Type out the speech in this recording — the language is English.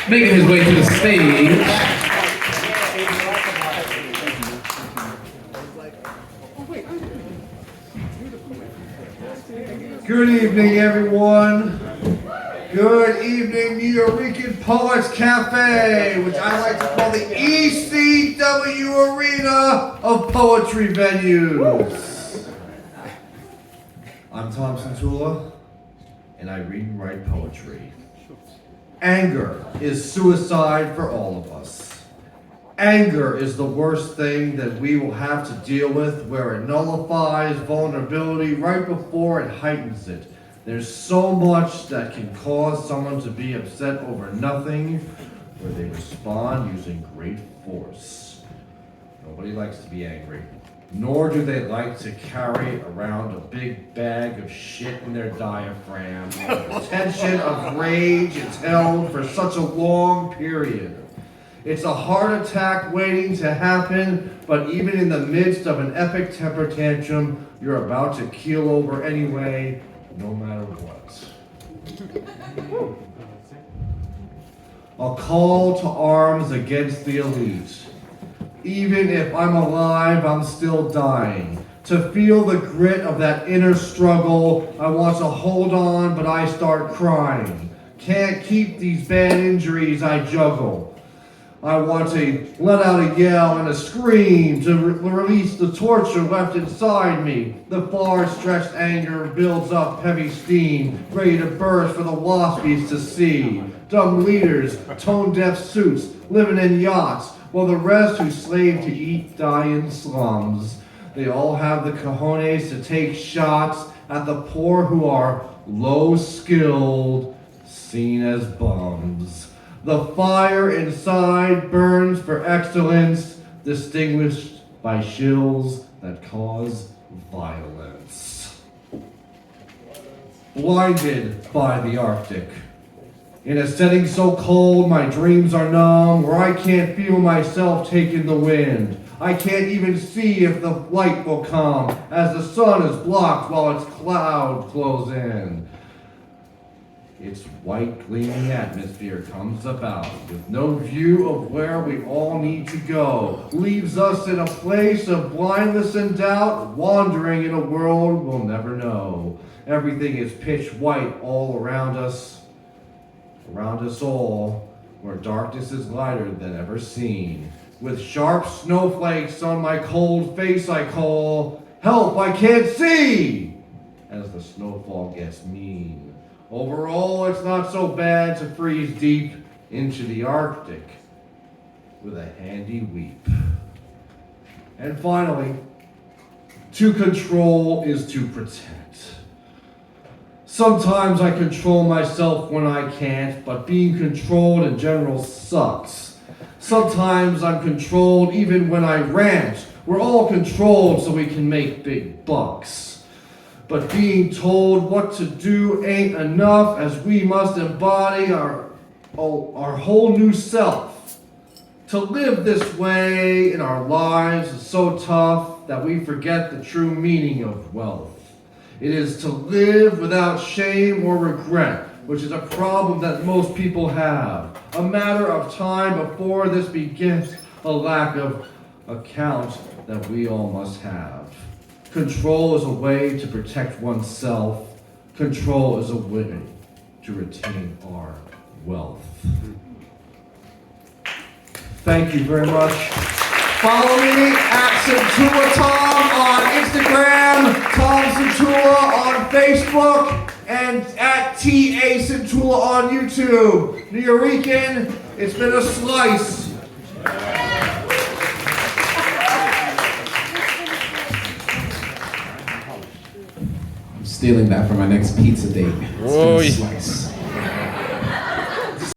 Making his way to the stage, good evening, everyone. Good evening, Nuyorican Poets Cafe, which I like to call the ECW Arena of poetry venues. I'm Tom Centula, and I read and write poetry. Anger is suicide for all of us. Anger is the worst thing that we will have to deal with, where it nullifies vulnerability right before it heightens it. There's so much that can cause someone to be upset over nothing, where they respond using great force. Nobody likes to be angry, nor do they like to carry around a big bag of shit in their diaphragm. The tension of rage is held for such a long period. It's a heart attack waiting to happen, but even in the midst of an epic temper tantrum, you're about to keel over anyway, no matter what. A call to arms against the elite. Even if I'm alive, I'm still dying. To feel the grit of that inner struggle, I want to hold on, but I start crying. Can't keep these bad injuries I juggle. I want to let out a yell and a scream to release the torture left inside me. The far-stretched anger builds up heavy steam, ready to burst for the waspies to see. Dumb leaders, tone-deaf suits, living in yachts, while the rest who slave to eat die in slums. They all have the cojones to take shots at the poor who are low-skilled, seen as bums. The fire inside burns for excellence, distinguished by shills that cause violence. Blinded by the Arctic. In a setting so cold, my dreams are numb, where I can't feel myself taking the wind. I can't even see if the light will come, as the sun is blocked while its clouds close in. Its white gleaming atmosphere comes about with no view of where we all need to go, leaves us in a place of blindness and doubt, wandering in a world we'll never know. Everything is pitch white all around us all, where darkness is lighter than ever seen. With sharp snowflakes on my cold face I call, help, I can't see, as the snowfall gets mean. Overall, it's not so bad to freeze deep into the Arctic with a handy weep. And finally, to control is to protect. Sometimes I control myself when I can't, but being controlled in general sucks. Sometimes I'm controlled even when I rant. We're all controlled so we can make big bucks. But being told what to do ain't enough, as we must embody our whole new self. To live this way in our lives is so tough that we forget the true meaning of wealth. It is to live without shame or regret, which is a problem that most people have. A matter of time before this begins, a lack of account that we all must have. Control is a way to protect oneself. Control is a way to retain our wealth. Thank you very much. Follow me at Centula Tom on Instagram, Tom Centula on Facebook, and at TA Centula on YouTube. Nuyorican, it's been a slice. Stealing that for my next pizza date. It's been a slice.